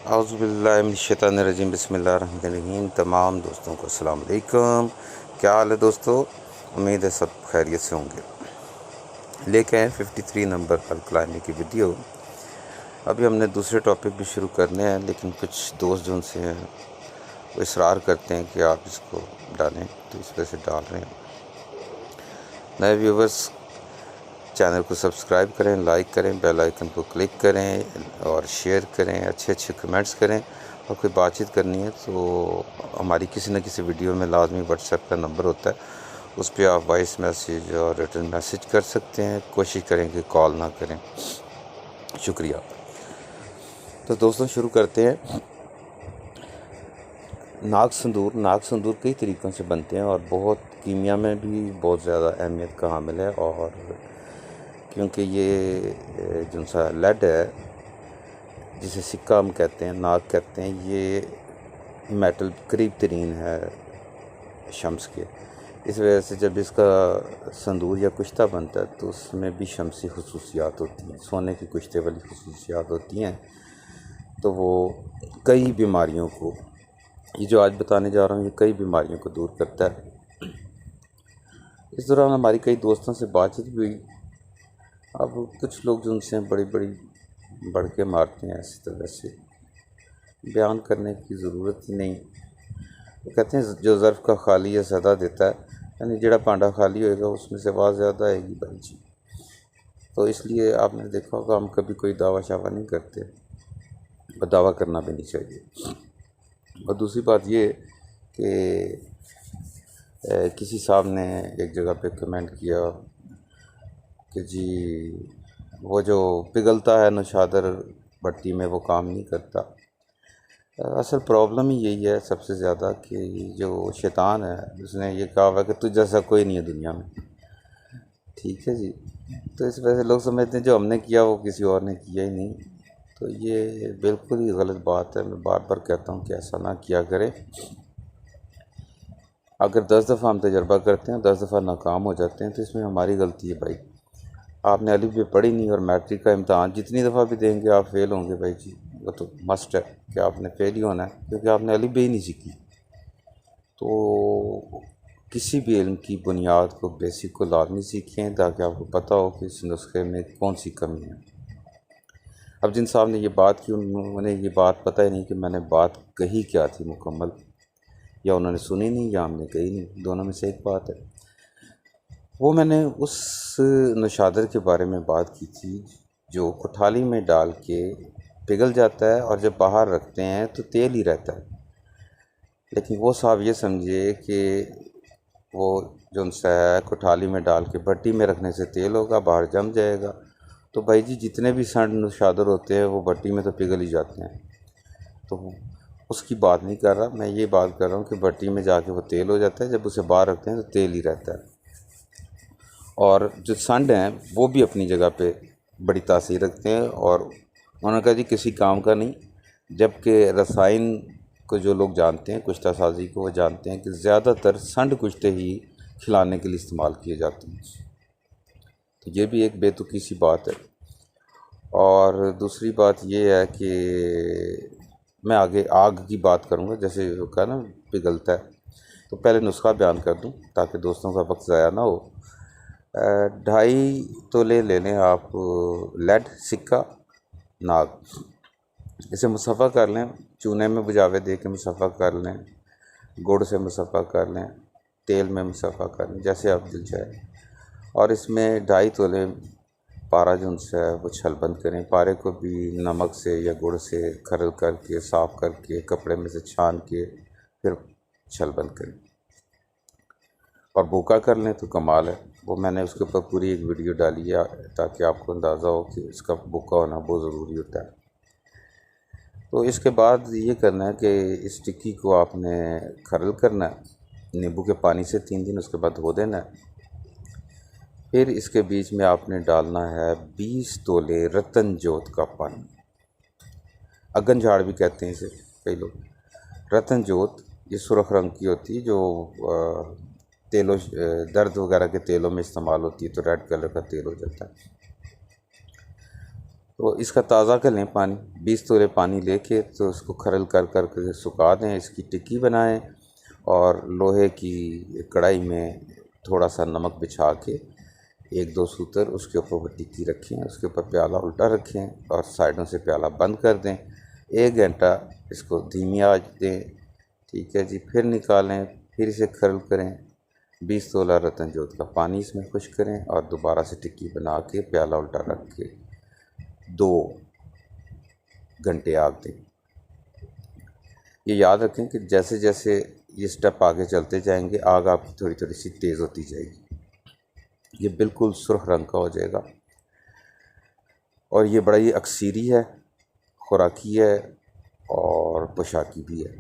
औज़ुबिल्लाहिमिनश्शैतानिर्रजीम बिस्मिल्लाहिर्रहमानिर्रहीम। तमाम दोस्तों को अस्सलाम वालेकुम। क्या हाल है दोस्तों? उम्मीद है सब खैरियत से होंगे। लेके आए 53 नंबर अल-कलामी की वीडियो। अभी हमने दूसरे टॉपिक भी शुरू करने हैं, लेकिन कुछ दोस्त जो उनसे हैं वो इसरार करते हैं कि आप इसको डालें, तो इस वजह से डाल रहे हैं। नए व्यूवर्स चैनल को सब्सक्राइब करें, लाइक करें, बेल आइकन को क्लिक करें और शेयर करें, अच्छे कमेंट्स करें। और कोई बातचीत करनी है तो हमारी किसी न किसी वीडियो में लाजमी व्हाट्सएप का नंबर होता है, उस पर आप वॉइस मैसेज और रिटन मैसेज कर सकते हैं। कोशिश करें कि कॉल ना करें। शुक्रिया। तो दोस्तों शुरू करते हैं। नाग संदूर कई तरीक़ों से बनते हैं और बहुत कीमिया में भी बहुत ज़्यादा अहमियत का हामिल है। और क्योंकि ये जो सा लेड है, जिसे सिक्का हम कहते हैं, नाग कहते हैं, ये मेटल करीब तरीन है शम्स के। इस वजह से जब इसका संदूर या कुश्ता बनता है तो उसमें भी शमसी खुसूसियात होती हैं, सोने की कुश्ते वाली खुसूसियात होती हैं। तो वो कई बीमारियों को, ये जो आज बताने जा रहा हूँ, ये कई बीमारियों को दूर करता है। इस दौरान हमारी कई दोस्तों से बातचीत भी हुई। अब कुछ लोग जो उनसे बड़ी बढ़ के मारते हैं, इस तरह से बयान करने की ज़रूरत ही नहीं। वो कहते हैं जो ज़र्फ़ का खाली है सदा देता है, यानी जड़ा भांडा खाली होएगा उसमें से आवाज़ ज़्यादा आएगी भाई जी। तो इसलिए आपने देखा होगा हम कभी कोई दावा शावा नहीं करते, और दावा करना भी नहीं चाहिए। और दूसरी बात ये कि किसी साहब ने एक जगह पे कमेंट किया कि जी वो जो पिघलता है नौशादर भट्टी में वो काम नहीं करता। असल प्रॉब्लम ही यही है सबसे ज़्यादा कि जो शैतान है उसने ये कहा हुआ कि तुझ जैसा कोई नहीं है दुनिया में। ठीक है जी। तो इस वजह से लोग समझते हैं जो हमने किया वो किसी और ने किया ही नहीं। तो ये बिल्कुल ही गलत बात है। मैं बार बार कहता हूँ कि ऐसा ना किया करें। अगर 10 दफ़ा हम तजर्बा करते हैं, 10 दफ़ा नाकाम हो जाते हैं, तो इसमें हमारी गलती है भाई। आपने अलिफ भी पढ़ी नहीं और मैट्रिक का इम्तहान जितनी दफ़ा भी देंगे आप फेल होंगे भाई जी। वो तो मस्ट है कि आपने फेल ही होना है, क्योंकि आपने अलिफ भी ही नहीं सीखी। तो किसी भी इल्म की बुनियाद को, बेसिक को लाजमी सीखें, ताकि आपको पता हो कि इस नुस्खे में कौन सी कमी है। अब जिन साहब ने ये बात की, उन्होंने ये बात पता ही नहीं कि मैंने बात कही क्या थी मुकम्मल, या उन्होंने सुनी नहीं या हमने कही नहीं, दोनों में से एक बात है। वो मैंने उस नौशादर के बारे में बात की थी जो कोठाली में डाल के पिघल जाता है और जब बाहर रखते हैं तो तेल ही रहता है। लेकिन वो साहब ये समझिए कि वो जो है कोठाली में डाल के भट्टी में रखने से तेल होगा, बाहर जम जाएगा। तो भाई जी जितने भी संड नौशादर होते हैं वो भट्टी में तो पिघल ही जाते हैं। तो उसकी बात नहीं कर रहा मैं, ये बात कर रहा हूँ कि भट्टी में जाके वो तेल हो जाता है, जब उसे बाहर रखते हैं तो तेल ही रहता है। और जो संड हैं वो भी अपनी जगह पे बड़ी तासीर रखते हैं, और उन्होंने कहा जी किसी काम का नहीं। जबकि रसायन को जो लोग जानते हैं, कुश्ता साजी को, वो जानते हैं कि ज़्यादातर संड कुश्ते ही खिलाने के लिए इस्तेमाल किए जाते हैं। तो ये भी एक बेतुकी सी बात है। और दूसरी बात ये है कि मैं आगे आग की बात करूँगा, जैसे कहा ना पिघलता है। तो पहले नुस्खा बयान कर दूँ ताकि दोस्तों का वक्त ज़ाया ना हो। 2.5 तोले ले लें आप लेड सिक्का नाग, इसे मुसफ़ा कर लें, चूने में बुझावे दे के मुसफ़ा कर लें, गुड़ से मुसफ़ा कर लें, तेल में मुसफ़ा कर लें, जैसे आप दिल चाहे। और इसमें 2.5 तोले पारा जो है वो छलबंद करें। पारे को भी नमक से या गुड़ से खरल करके, साफ़ करके, कपड़े में से छान के फिर छलबंद करें और भूका कर लें तो कमाल है। वो मैंने उसके ऊपर पूरी एक वीडियो डाली है ताकि आपको अंदाज़ा हो कि इसका भूका होना बहुत ज़रूरी होता है। तो इसके बाद ये करना है कि इस टिक्की को आपने खरल करना है नींबू के पानी से 3 दिन, उसके बाद धो देना है। फिर इसके बीच में आपने डालना है 20 तोले रतन जोत का पानी, अगन झाड़ भी कहते हैं इसे कई लोग। रतन जोत ये सुरख रंग की होती है, जो तेलों दर्द वगैरह के तेलों में इस्तेमाल होती है, तो रेड कलर का तेल हो जाता है। तो इसका ताज़ा कर लें पानी, 20 तोले पानी लेके तो उसको खरल कर कर के सुखा दें, इसकी टिक्की बनाएं और लोहे की कढ़ाई में थोड़ा सा नमक बिछा के 1-2 सूतर उसके ऊपर वो टिक्की रखें, उसके ऊपर प्याला उल्टा रखें और साइडों से प्याला बंद कर दें। 1 घंटा इसको धीमी आंच दें, ठीक है जी। फिर निकालें, फिर इसे खरल करें, 20 तोला रतन जोत का पानी इसमें खुश करें और दोबारा से टिक्की बना के प्याला उल्टा रख के 2 घंटे आग दें। ये याद रखें कि जैसे जैसे ये स्टेप आगे चलते जाएंगे आग आपकी थोड़ी थोड़ी सी तेज़ होती जाएगी, ये बिल्कुल सुर्ख रंग का हो जाएगा। और ये बड़ा ही अक्सीरी है, खुराकी है और पोशाकी भी है,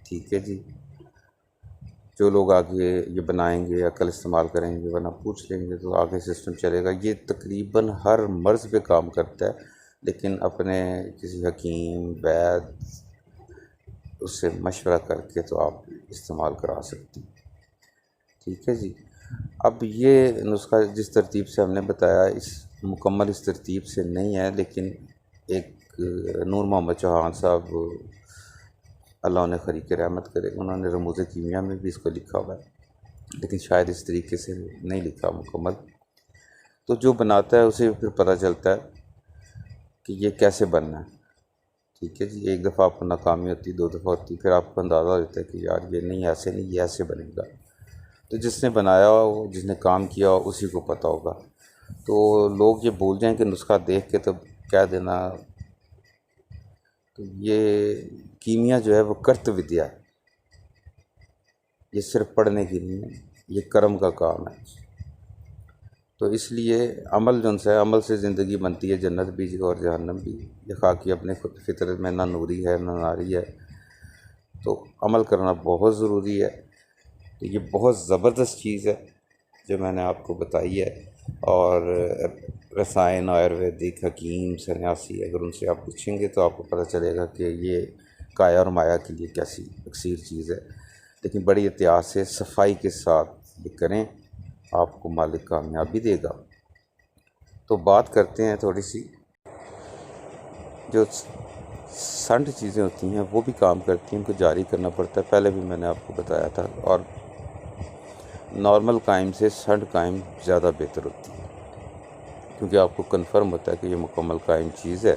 ठीक है जी। जो लोग आगे ये बनाएंगे या कल इस्तेमाल करेंगे वरना पूछ लेंगे तो आगे सिस्टम चलेगा। ये तकरीबन हर मर्ज़ पे काम करता है, लेकिन अपने किसी हकीम वैद उससे मशवरा करके तो आप इस्तेमाल करा सकते हैं, ठीक है जी। अब ये नुस्खा जिस तरतीब से हमने बताया मुकम्मल इस तरतीब से नहीं है, लेकिन एक नूर मोहम्मद चौहान साहब अल्लाह उन्हें खरीक रहमत करे, उन्होंने रमूज़ कीमिया में भी इसको लिखा हुआ है, लेकिन शायद इस तरीके से नहीं लिखा मुकम्मल। तो जो बनाता है उसे फिर पता चलता है कि ये कैसे बनना है, ठीक है जी। एक दफ़ा आपको नाकामी होती, 2 दफ़ा होती, फिर आपको अंदाज़ा हो जाता है कि यार ये नहीं, ऐसे नहीं, ये ऐसे बनेगा। तो जिसने बनाया हो, जिसने काम किया हो, उसी को पता होगा। तो लोग ये भूल जाएं कि नुस्खा देख के तो कह देना, तो ये कीमिया जो है वो कर्त विद्या है, ये सिर्फ पढ़ने की नहीं है, ये कर्म का काम है। तो इसलिए अमल जो है, अमल से ज़िंदगी बनती है, जन्नत भी और जहन्नम भी। ये खाकी अपने खुद फितरत में ना नूरी है ना नारी है, तो अमल करना बहुत ज़रूरी है। तो ये बहुत ज़बरदस्त चीज़ है जो मैंने आपको बताई है। और रसायन, आयुर्वेदिक, हकीम, सन्यासी अगर उनसे आप पूछेंगे तो आपको पता चलेगा कि ये काया और माया के लिए कैसी अक्सीर चीज़ है। लेकिन बड़ी एहतियात से सफाई के साथ ये करें, आपको मालिक कामयाबी देगा। तो बात करते हैं थोड़ी सी, जो संठ चीज़ें होती हैं वो भी काम करती हैं, उनको जारी करना पड़ता है, पहले भी मैंने आपको बताया था। और नॉर्मल कायम से संठ कायम ज़्यादा बेहतर होती है, क्योंकि आपको कंफर्म होता है कि ये मुकम्मल कायम चीज़ है,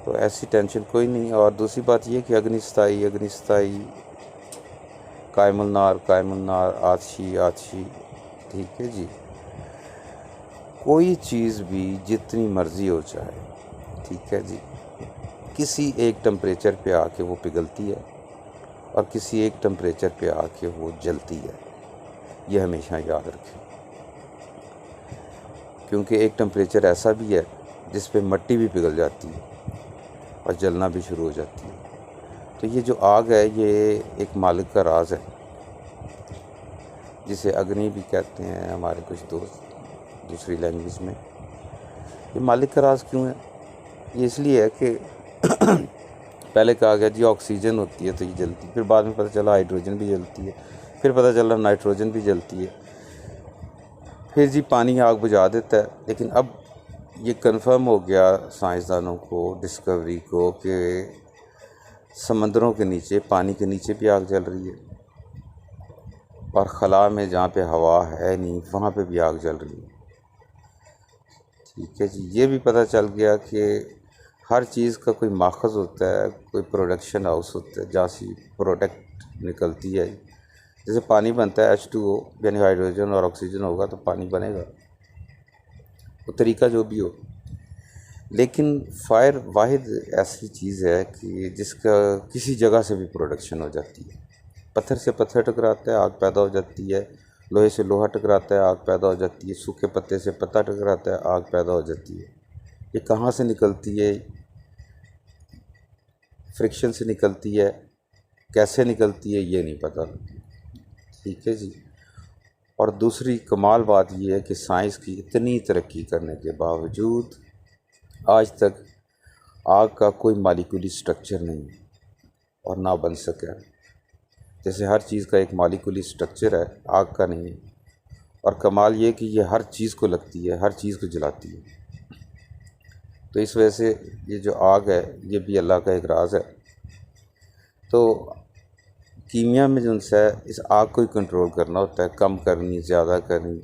तो ऐसी टेंशन कोई नहीं। और दूसरी बात ये कि अग्निस्ताई, कायमुल नार, आतशी, ठीक है जी। कोई चीज़ भी जितनी मर्ज़ी हो जाए, ठीक है जी, किसी एक टेम्परेचर पे आके वो पिघलती है और किसी एक टेम्परेचर पे आके वो जलती है, ये हमेशा याद रखें। क्योंकि एक टेम्परेचर ऐसा भी है जिस पे मिट्टी भी पिघल जाती है और जलना भी शुरू हो जाती है। तो ये जो आग है ये एक मालिक का राज है, जिसे अग्नि भी कहते हैं हमारे कुछ दोस्त दूसरी लैंग्वेज में। ये मालिक का राज क्यों है? ये इसलिए है कि पहले कहा गया जी ऑक्सीजन होती है तो ये जलती है, फिर बाद में पता चला हाइड्रोजन भी जलती है, फिर पता चला नाइट्रोजन भी जलती है, फिर जी पानी आग बुझा देता है। लेकिन अब ये कंफर्म हो गया साइंसदानों को, डिस्कवरी को, कि समंदरों के नीचे, पानी के नीचे भी आग जल रही है और खला में जहाँ पे हवा है नहीं वहाँ पे भी आग जल रही है, ठीक है जी। ये भी पता चल गया कि हर चीज़ का कोई माखज़ होता है, कोई प्रोडक्शन हाउस होता है जहाँ से प्रोडक्ट निकलती है। जैसे पानी बनता है H2O, यानी हाइड्रोजन और ऑक्सीजन होगा तो पानी बनेगा, वो तरीका जो भी हो। लेकिन फायर वाहिद ऐसी चीज़ है कि जिसका किसी जगह से भी प्रोडक्शन हो जाती है। पत्थर से पत्थर टकराता है, आग पैदा हो जाती है, लोहे से लोहा टकराता है, आग पैदा हो जाती है, सूखे पत्ते से पत्ता टकराता है, आग पैदा हो जाती है। ये कहाँ से निकलती है? फ्रिक्शन से निकलती है, कैसे निकलती है ये नहीं पता, ठीक है जी। और दूसरी कमाल बात ये है कि साइंस की इतनी तरक्की करने के बावजूद आज तक आग का कोई मालिक्यूलर स्ट्रक्चर नहीं है और ना बन सका। जैसे हर चीज़ का एक मालिक्यूलर स्ट्रक्चर है, आग का नहीं है। और कमाल ये कि ये हर चीज़ को लगती है, हर चीज़ को जलाती है। तो इस वजह से ये जो आग है ये भी अल्लाह का एक राज है। तो कीमिया में जो है इस आग को ही कंट्रोल करना होता है, कम करनी, ज़्यादा करनी।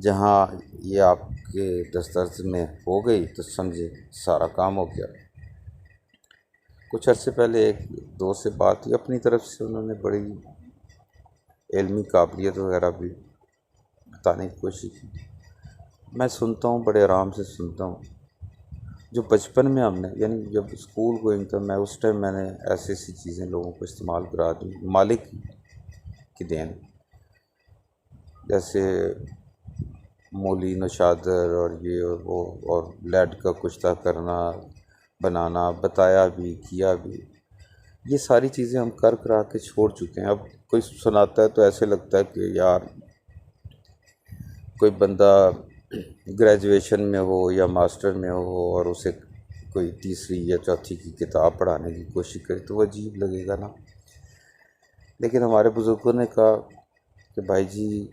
जहाँ ये आपके दस्तरस में हो गई तो समझे सारा काम हो गया। कुछ अर्से पहले एक दोस्त से बात हुई, अपनी तरफ से उन्होंने बड़ी इल्मी काबिलियत वगैरह भी बताने की कोशिश की। मैं सुनता हूँ, बड़े आराम से सुनता हूँ। जो बचपन में हमने, यानी जब स्कूल गोइंग था मैं, उस टाइम मैंने ऐसी ऐसी चीज़ें लोगों को इस्तेमाल करा दी, मालिक की देन। जैसे मूली नौशादर और ये और वो, और लेड का कुश्ता करना, बनाना, बताया भी, किया भी। ये सारी चीज़ें हम कर करा के छोड़ चुके हैं। अब कोई सुनाता है तो ऐसे लगता है कि यार कोई बंदा ग्रेजुएशन में हो या मास्टर में हो और उसे कोई तीसरी या चौथी की किताब पढ़ाने की कोशिश करे तो वो अजीब लगेगा ना। लेकिन हमारे बुज़ुर्गों ने कहा कि भाई जी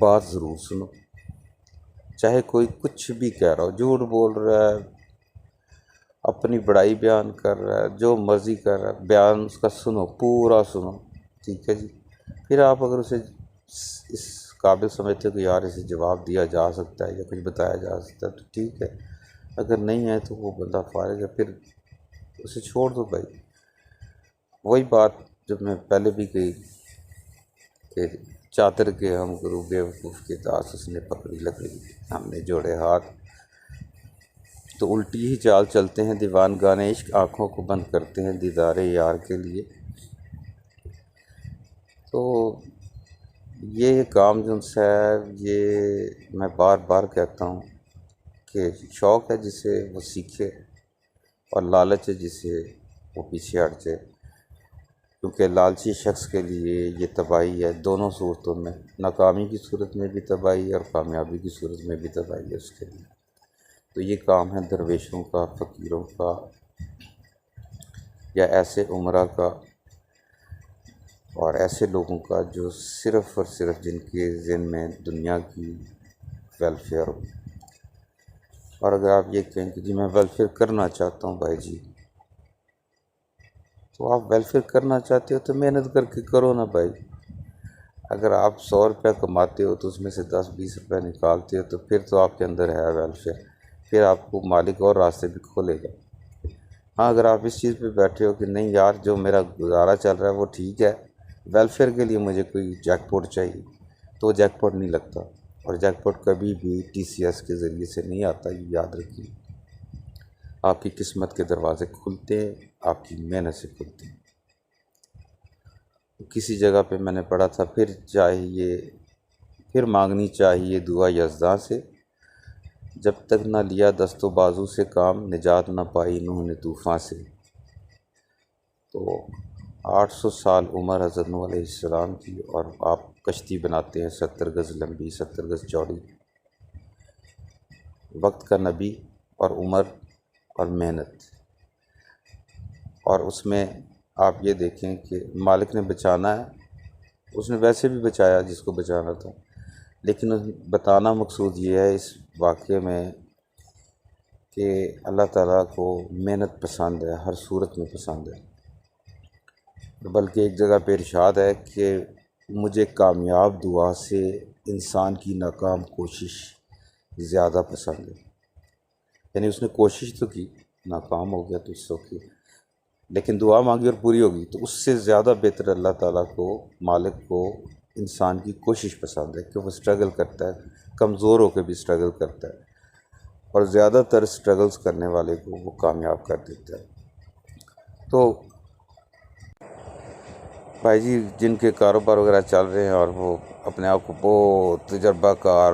बात ज़रूर सुनो, चाहे कोई कुछ भी कह रहा हो, झूठ बोल रहा है, अपनी बड़ाई बयान कर रहा है, जो मर्ज़ी कर रहा है, बयान उसका सुनो, पूरा सुनो, ठीक है जी। फिर आप अगर उसे इस काबिल समझते हो कि यार इसे जवाब दिया जा सकता है या कुछ बताया जा सकता है तो ठीक है, अगर नहीं है तो वो बंदा फारिग है, फिर उसे छोड़ दो भाई। वही बात जब मैं पहले भी कही कि चादर के हम गुरु बेवकूफ़ के दास उसने पकड़ी लकड़ी, हमने जोड़े हाथ। तो उल्टी ही चाल चलते हैं दीवान गाने इश्क, आँखों को बंद करते हैं दीदारे यार के लिए। तो ये काम जो है ये मैं बार बार कहता हूँ कि शौक़ है जिसे वो सीखे और लालच है जिसे वो पीछे हट जाए, क्योंकि लालची शख्स के लिए ये तबाही है। दोनों सूरतों में, नाकामी की सूरत में भी तबाही है और कामयाबी की सूरत में भी तबाही है उसके लिए। तो ये काम है दरवेशों का, फ़कीरों का, या ऐसे उमरा का और ऐसे लोगों का जो सिर्फ़ और सिर्फ जिनके ज़हन में दुनिया की वेलफेयर हो। और अगर आप ये कहें कि जी मैं वेलफेयर करना चाहता हूँ भाई जी, तो आप वेलफेयर करना चाहते हो तो मेहनत करके करो ना भाई। अगर आप 100 रुपये कमाते हो तो उसमें से 10-20 रुपये निकालते हो तो फिर तो आपके अंदर है वेलफेयर, फिर आपको मालिक और रास्ते भी खोलेगा। हाँ, अगर आप इस चीज़ पे बैठे हो कि नहीं यार जो मेरा गुजारा चल रहा है वो ठीक है, वेलफेयर के लिए मुझे कोई जैकपॉट चाहिए, तो जैकपॉट नहीं लगता। और जैकपॉट कभी भी TCS के ज़रिए से नहीं आता, ये याद रखिए। आपकी किस्मत के दरवाज़े खुलते हैं, आपकी मेहनत से खुलते हैं। किसी जगह पे मैंने पढ़ा था, फिर मांगनी चाहिए दुआ यज़्दा से, जब तक ना लिया दस्तो बाजू से काम, निजात ना पाई नूह ने तूफ़ान से। तो 800 साल उम्र हज़रत नूह अलैहिस्सलाम की, और आप कश्ती बनाते हैं 70 गज़ लंबी, 70 गज़ चौड़ी। वक्त का नबी और उम्र और मेहनत, और उसमें आप ये देखें कि मालिक ने बचाना है, उसने वैसे भी बचाया जिसको बचाना था, लेकिन बताना मकसूद ये है इस वाक़े में कि अल्लाह ताला को मेहनत पसंद है, हर सूरत में पसंद है। बल्कि एक जगह पे इरशाद है कि मुझे कामयाब दुआ से इंसान की नाकाम कोशिश ज़्यादा पसंद है। यानी उसने कोशिश तो की, नाकाम हो गया तो इट्स ओके, लेकिन दुआ मांगी और पूरी होगी तो उससे ज़्यादा बेहतर अल्लाह ताला को, मालिक को इंसान की कोशिश पसंद है कि वो स्ट्रगल करता है, कमज़ोर होकर भी स्ट्रगल करता है, और ज़्यादातर स्ट्रगल्स करने वाले को वो कामयाब कर देता है। तो भाई जी जिनके कारोबार वगैरह चल रहे हैं और वो अपने आप को बहुत तजर्बाकार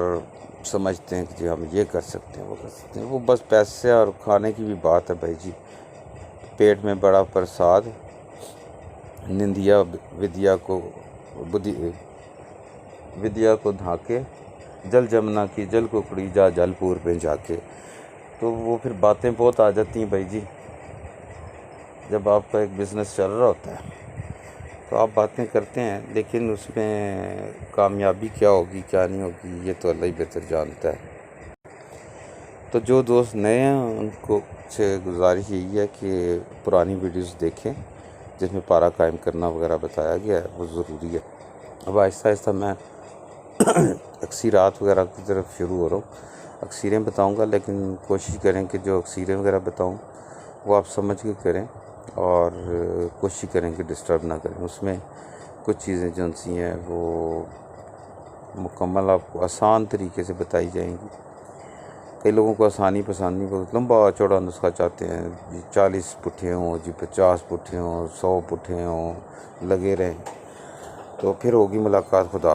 समझते हैं कि जी हम ये कर सकते हैं, वो कर सकते हैं, वो बस पैसे और खाने की भी बात है भाई जी। पेट में बड़ा प्रसाद, निंदिया विद्या को धाके, जल जमुना की जल को कुड़ी जा जलपुर पे जाके। तो वो फिर बातें बहुत आ जाती हैं भाई जी। जब आपका एक बिज़नेस चल रहा होता है तो आप बातें करते हैं, लेकिन उसमें कामयाबी क्या होगी क्या नहीं होगी ये तो अल्लाह ही बेहतर जानता है। तो जो दोस्त नए हैं उनको से गुजारिश यही है कि पुरानी वीडियोस देखें जिसमें पारा कायम करना वगैरह बताया गया है, वो ज़रूरी है। अब आहिस्ता आहिस्ता मैं अक्सीरात वगैरह की तरफ शुरू हो रहा हूँ। अक्सीरें बताऊँगा, लेकिन कोशिश करें कि जो अक्सीरें वगैरह बताऊँ वो आप समझ के करें और कोशिश करें कि डिस्टर्ब ना करें। उसमें कुछ चीज़ें जो सी हैं वो मुकम्मल आपको आसान तरीके से बताई जाएंगी। कई लोगों को आसानी पसंद नहीं, बहुत लंबा चौड़ा नुस्खा चाहते हैं जी, 40 पुट्ठे हों जी, 50 पुट्ठे हों, 100 पुट्ठे हों, लगे रहें। तो फिर होगी मुलाकात खुदा।